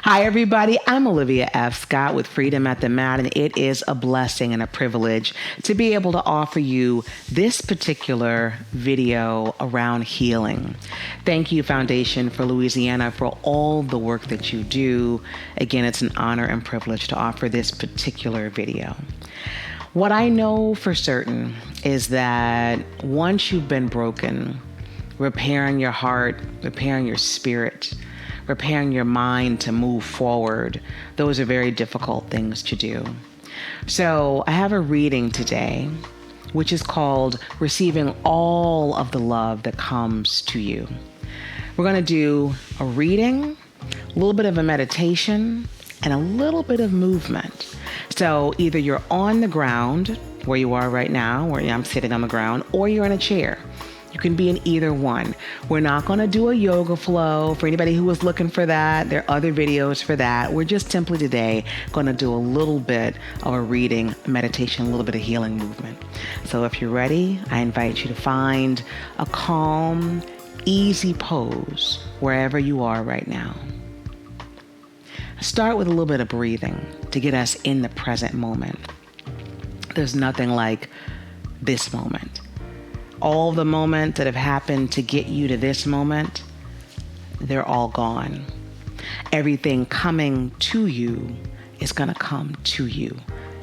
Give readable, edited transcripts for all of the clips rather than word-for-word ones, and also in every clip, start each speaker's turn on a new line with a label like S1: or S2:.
S1: Hi, everybody. I'm Olivia F. Scott with Freedom at the Mat, and it is a blessing and a privilege to be able to offer you this particular video around healing. Thank you, Foundation for Louisiana, for all the work that you do. Again, it's an honor and privilege to offer this particular video. What I know for certain is that once you've been broken, repairing your heart, repairing your spirit, repairing your mind to move forward, those are very difficult things to do. So I have a reading today, which is called Receiving All of the Love That Comes to You. We're going to do a reading, a little bit of a meditation, and a little bit of movement. So either you're on the ground, where you are right now, where I'm sitting on the ground, or you're in a chair. You can be in either one. We're not going to do a yoga flow. For anybody who was looking for that, there are other videos for that. We're just simply today going to do a little bit of a reading, meditation, a little bit of healing movement. So if you're ready, I invite you to find a calm, easy pose wherever you are right now. Start with a little bit of breathing to get us in the present moment. There's nothing like this moment. All the moments that have happened to get you to this moment, they're all gone. Everything coming to you is going to come to you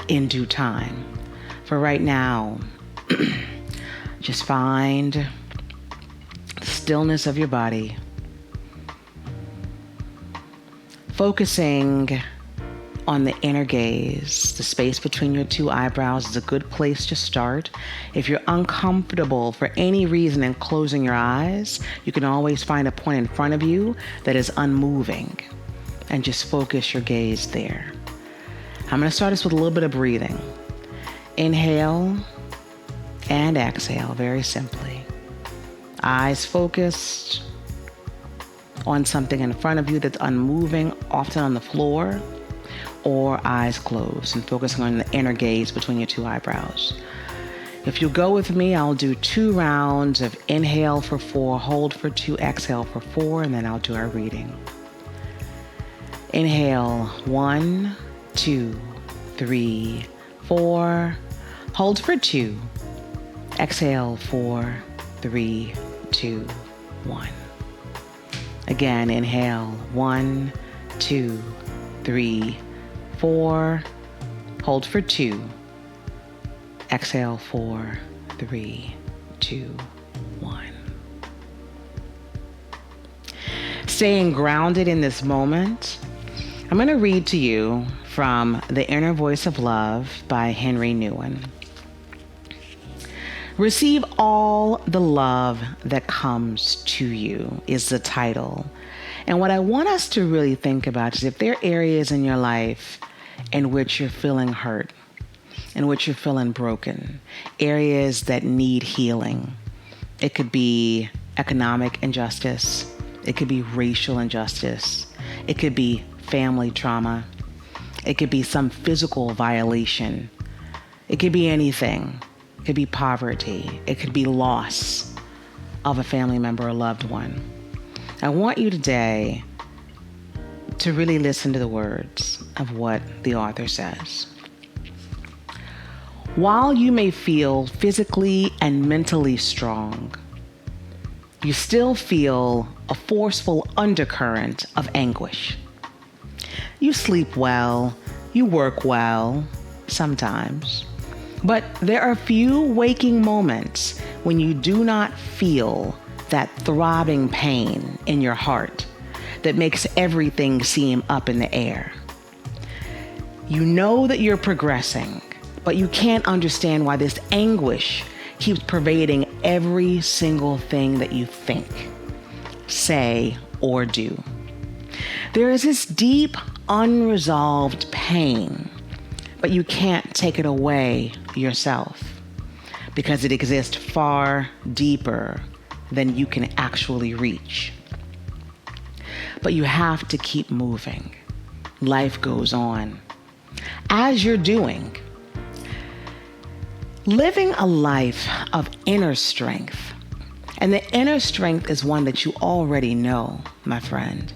S1: in due time. For right now, just find the stillness of your body. Focusing on the inner gaze, the space between your two eyebrows is a good place to start. If you're uncomfortable for any reason in closing your eyes, you can always find a point in front of you that is unmoving and just focus your gaze there. I'm going to start us with a little bit of breathing. Inhale and exhale very simply. Eyes focused on something in front of you that's unmoving, often on the floor, or eyes closed and focusing on the inner gaze between your two eyebrows. If you go with me, I'll do 2 rounds of inhale for 4, hold for 2, exhale for 4, and then I'll do our reading. Inhale, 1, 2, 3, 4. Hold for 2. Exhale, 4, 3, 2, 1. Again, inhale, 1, 2, 3, 4, hold for 2, exhale 4, 3, 2, 1. Staying grounded in this moment, I'm going to read to you from The Inner Voice of Love by Henry Nouwen. Receive all the love that comes to you is the title. And what I want us to really think about is if there are areas in your life in which you're feeling hurt, in which you're feeling broken, areas that need healing. It could be economic injustice. It could be racial injustice. It could be family trauma. It could be some physical violation. It could be anything. It could be poverty. It could be loss of a family member or loved one. I want you today to really listen to the words of what the author says. While you may feel physically and mentally strong, you still feel a forceful undercurrent of anguish. You sleep well, you work well, sometimes, but there are few waking moments when you do not feel that throbbing pain in your heart that makes everything seem up in the air. You know that you're progressing, but you can't understand why this anguish keeps pervading every single thing that you think, say, or do. There is this deep, unresolved pain, but you can't take it away yourself because it exists far deeper than you can actually reach. But you have to keep moving. Life goes on. As you're doing, living a life of inner strength. And the inner strength is one that you already know, my friend,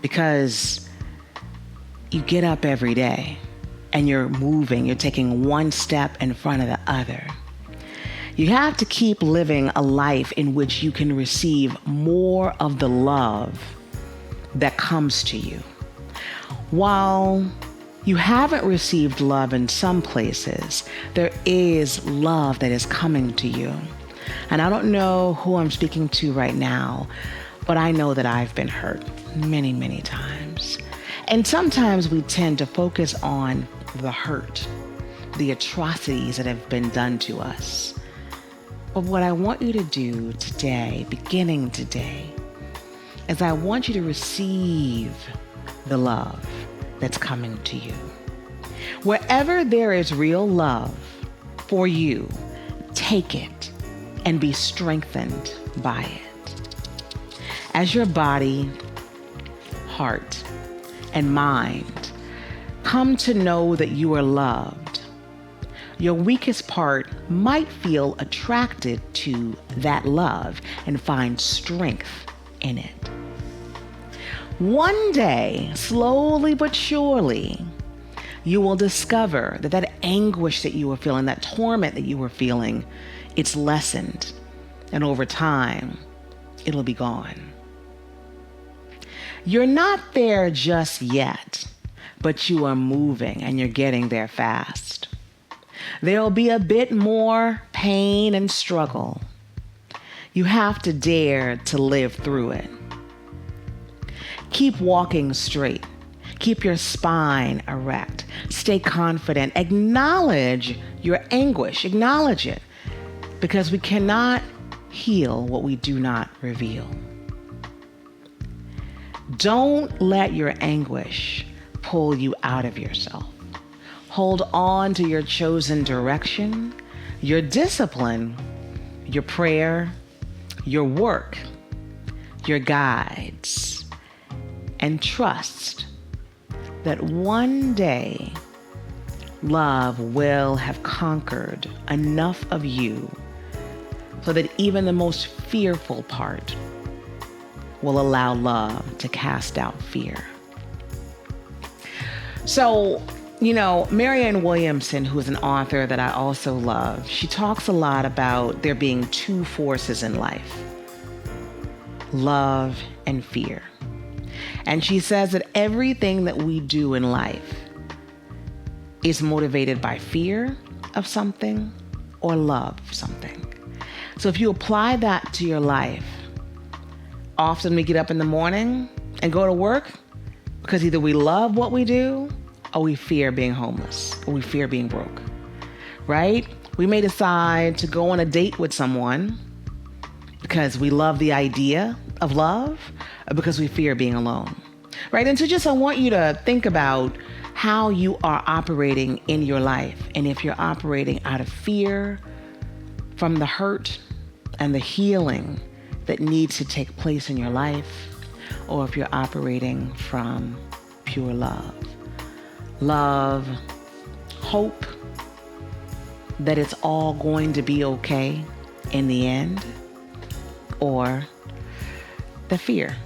S1: because you get up every day and you're moving, you're taking one step in front of the other. You have to keep living a life in which you can receive more of the love that comes to you. While you haven't received love in some places, there is love that is coming to you. And I don't know who I'm speaking to right now, but I know that I've been hurt many, many times. And sometimes we tend to focus on the hurt, the atrocities that have been done to us. But what I want you to do today, beginning today, is I want you to receive the love that's coming to you. Wherever there is real love for you, take it and be strengthened by it. As your body, heart, and mind come to know that you are loved, your weakest part might feel attracted to that love and find strength in it. One day, slowly but surely, you will discover that that anguish that you were feeling, that torment that you were feeling, it's lessened. And over time, it'll be gone. You're not there just yet, but you are moving and you're getting there fast. There'll be a bit more pain and struggle. You have to dare to live through it. Keep walking straight. Keep your spine erect. Stay confident. Acknowledge your anguish. Acknowledge it. Because we cannot heal what we do not reveal. Don't let your anguish pull you out of yourself. Hold on to your chosen direction, your discipline, your prayer, your work, your guides, and trust that one day love will have conquered enough of you so that even the most fearful part will allow love to cast out fear. So, Marianne Williamson, who is an author that I also love, she talks a lot about there being two forces in life, love and fear. And she says that everything that we do in life is motivated by fear of something or love of something. So if you apply that to your life, often we get up in the morning and go to work because either we love what we do or we fear being homeless or we fear being broke, right? We may decide to go on a date with someone because we love the idea of love or because we fear being alone, right? And so I want you to think about how you are operating in your life. And if you're operating out of fear from the hurt and the healing that needs to take place in your life, or if you're operating from pure love. Love, hope that it's all going to be okay in the end, or the fear.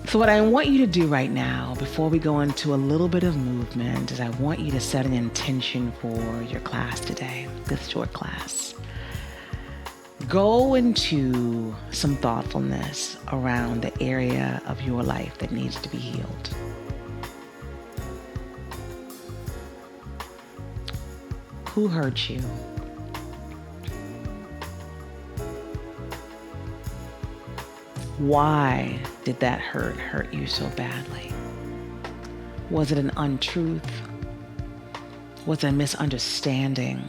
S1: So what I want you to do right now, before we go into a little bit of movement, is I want you to set an intention for your class today, this short class. Go into some thoughtfulness around the area of your life that needs to be healed. Who hurt you? Why did that hurt you so badly? Was it an untruth? Was it a misunderstanding?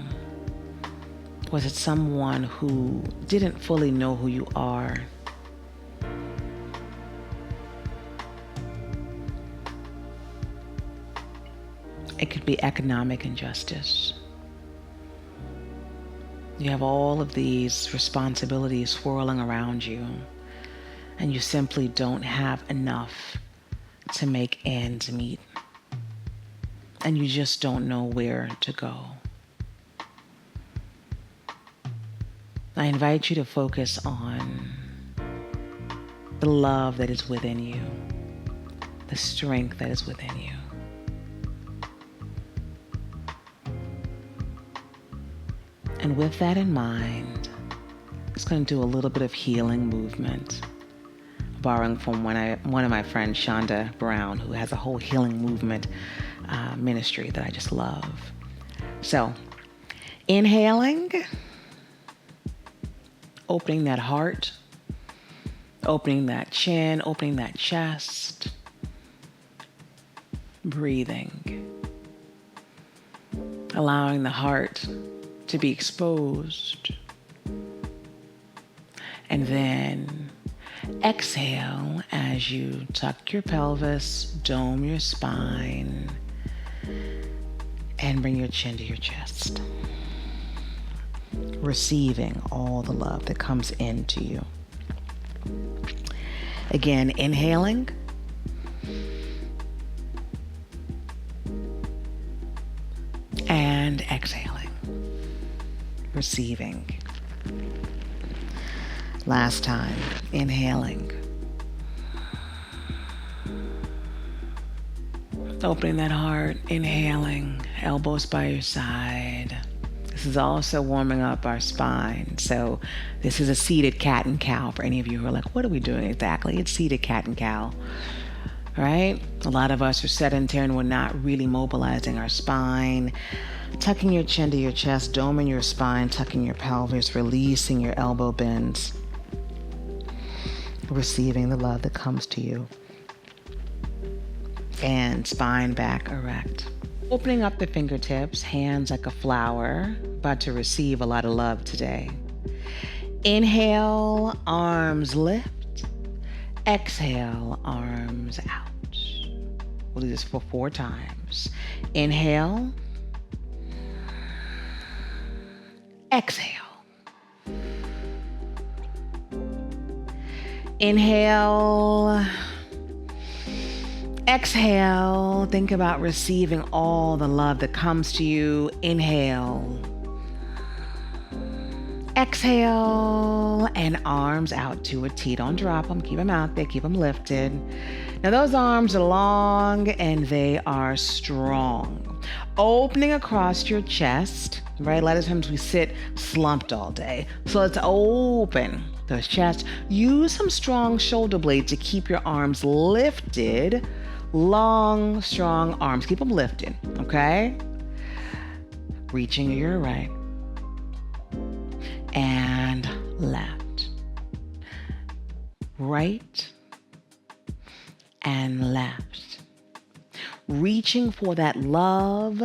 S1: Was it someone who didn't fully know who you are? It could be economic injustice. You have all of these responsibilities swirling around you, and you simply don't have enough to make ends meet. And you just don't know where to go. I invite you to focus on the love that is within you, the strength that is within you. And with that in mind, I'm just going to do a little bit of healing movement, borrowing from one of my friends, Shonda Brown, who has a whole healing movement ministry that I just love. So, inhaling, opening that heart, opening that chin, opening that chest, breathing, allowing the heart to be exposed, and then exhale as you tuck your pelvis, dome your spine, and bring your chin to your chest, receiving all the love that comes into you. Again, inhaling, and exhaling, receiving. Last time, inhaling, opening that heart, inhaling, elbows by your side. This is also warming up our spine. So this is a seated cat and cow for any of you who are like, what are we doing exactly? It's seated cat and cow, right? A lot of us are sedentary and we're not really mobilizing our spine. Tucking your chin to your chest, doming your spine, tucking your pelvis, releasing your elbow bends, receiving the love that comes to you. And spine back erect. Opening up the fingertips, hands like a flower, about to receive a lot of love today. Inhale, arms lift. Exhale, arms out. We'll do this for 4 times. Inhale. Exhale. Inhale. Exhale. Think about receiving all the love that comes to you. Inhale. Exhale. And arms out to a T. Don't drop them. Keep them out there. Keep them lifted. Now those arms are long and they are strong. Opening across your chest, right? A lot of times we sit slumped all day. So let's open those chests. Use some strong shoulder blades to keep your arms lifted. Long, strong arms. Keep them lifted, okay? Reaching to your right and left. Right and left. Reaching for that love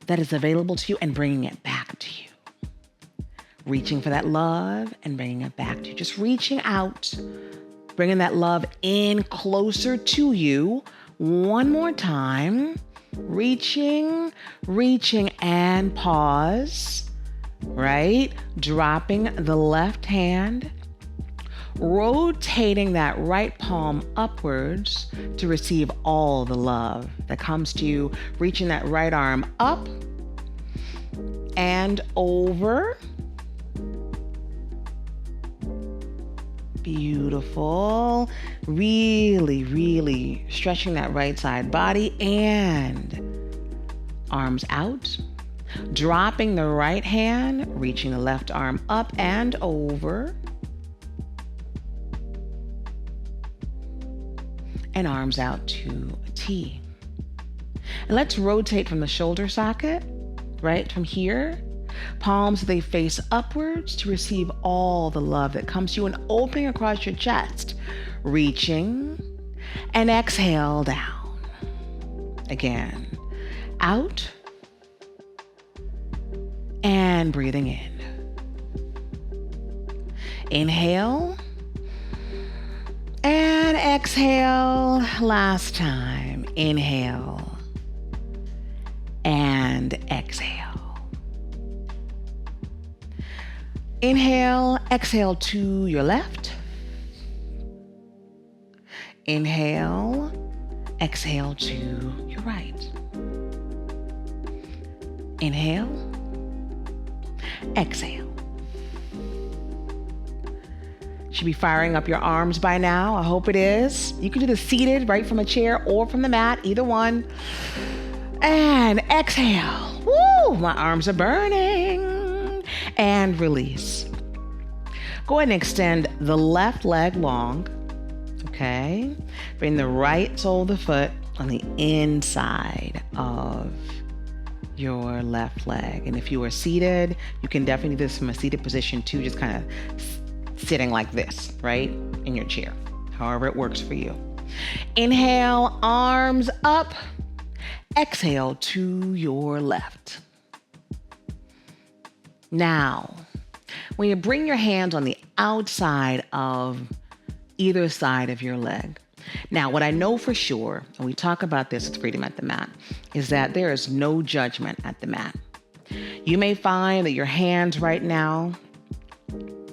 S1: that is available to you and bringing it back to you. Reaching for that love and bringing it back to you. Just reaching out, bringing that love in closer to you. One more time. Reaching, and pause, right? Dropping the left hand, rotating that right palm upwards to receive all the love that comes to you. Reaching that right arm up and over. Beautiful. Really, really stretching that right side body and arms out. Dropping the right hand, reaching the left arm up and over. And arms out to a T. And let's rotate from the shoulder socket, right? From here. Palms, they face upwards to receive all the love that comes to you, and opening across your chest. Reaching and exhale down. Again, out and breathing in. Inhale and exhale. Last time. Inhale and exhale. Inhale, exhale to your left. Inhale, exhale to your right. Inhale, exhale. Should be firing up your arms by now. I hope it is. You can do this seated, right from a chair or from the mat, either one. And exhale. Woo, my arms are burning. And release. Go ahead and extend the left leg long. Okay. Bring the right sole of the foot on the inside of your left leg. And if you are seated, you can definitely do this from a seated position too, just kind of sitting like this, right? In your chair, however it works for you. Inhale, arms up. Exhale to your left. Now, when you bring your hands on the outside of either side of your leg. Now, what I know for sure, and we talk about this with Freedom at the Mat, is that there is no judgment at the mat. You may find that your hands right now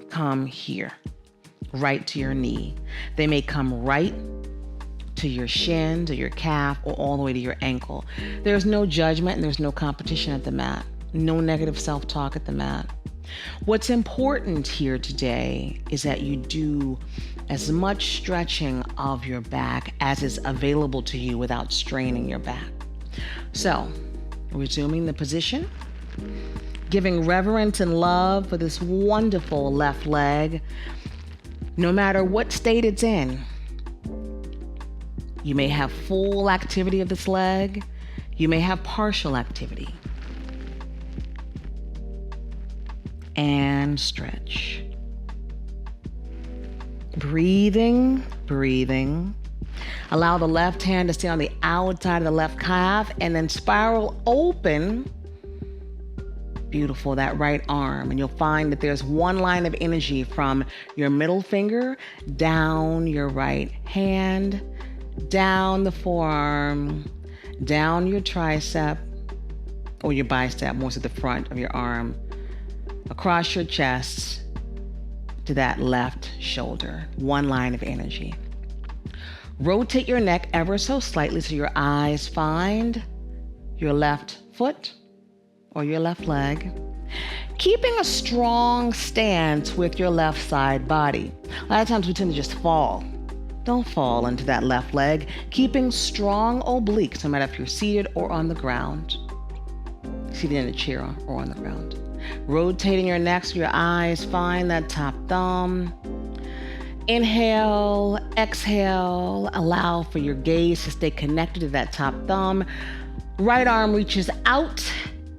S1: come here, right to your knee. They may come right to your shin, to your calf, or all the way to your ankle. There's no judgment and there's no competition at the mat. No negative self-talk at the mat. What's important here today is that you do as much stretching of your back as is available to you without straining your back. So, resuming the position, giving reverence and love for this wonderful left leg, no matter what state it's in. You may have full activity of this leg. You may have partial activity. And stretch. Breathing. Allow the left hand to stay on the outside of the left calf and then spiral open. Beautiful, that right arm. And you'll find that there's one line of energy from your middle finger down your right hand, down the forearm, down your tricep or your bicep, more to the front of your arm, across your chest to that left shoulder. One line of energy. Rotate your neck ever so slightly so your eyes find your left foot or your left leg. Keeping a strong stance with your left side body. A lot of times we tend to just fall. Don't fall into that left leg. Keeping strong obliques, no matter if you're seated or on the ground. Seated in a chair or on the ground. Rotating your neck so your eyes find that top thumb. Inhale, exhale, allow for your gaze to stay connected to that top thumb. Right arm reaches out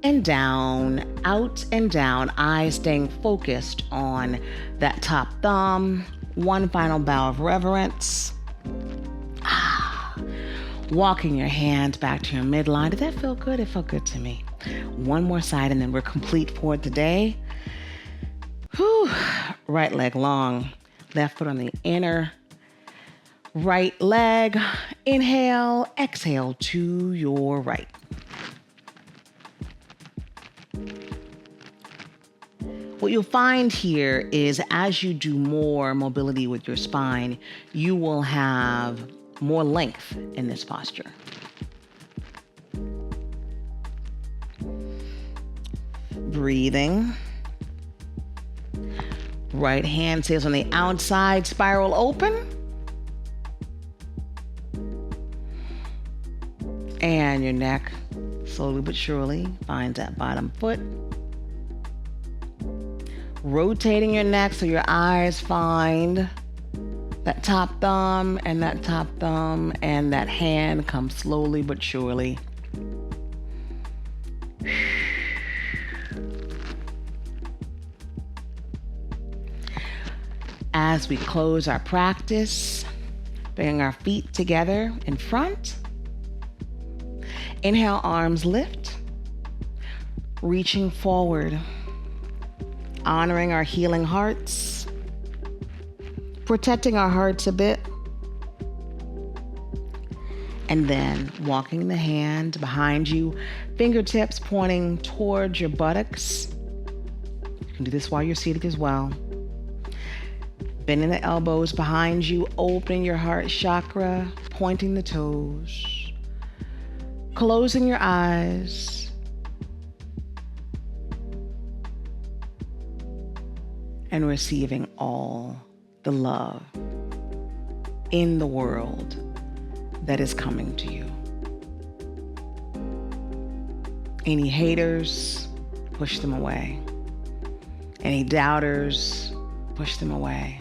S1: and down, eyes staying focused on that top thumb. One final bow of reverence. Walking your hands back to your midline. Did that feel good? It felt good to me. One more side and then we're complete for today. Whew. Right leg long, left foot on the inner right leg. Inhale, exhale to your right. What you'll find here is as you do more mobility with your spine, you will have more length in this posture. Breathing. Right hand stays on the outside, spiral open. And your neck, slowly but surely, finds that bottom foot. Rotating your neck so your eyes find that top thumb, and that top thumb and that hand comes slowly but surely. As we close our practice, bringing our feet together in front. Inhale, arms lift, reaching forward, honoring our healing hearts, protecting our hearts a bit, and then walking the hand behind you, fingertips pointing towards your buttocks. You can do this while you're seated as well. Bending the elbows behind you, opening your heart chakra, pointing the toes, closing your eyes, and receiving all the love in the world that is coming to you. Any haters, push them away. Any doubters, push them away.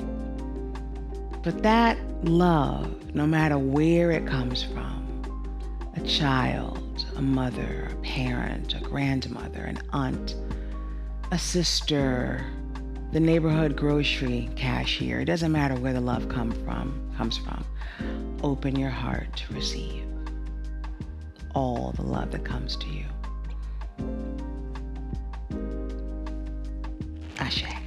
S1: But that love, no matter where it comes from, a child, a mother, a parent, a grandmother, an aunt, a sister, the neighborhood grocery cashier, it doesn't matter where the love comes from. Open your heart to receive all the love that comes to you. Ashe.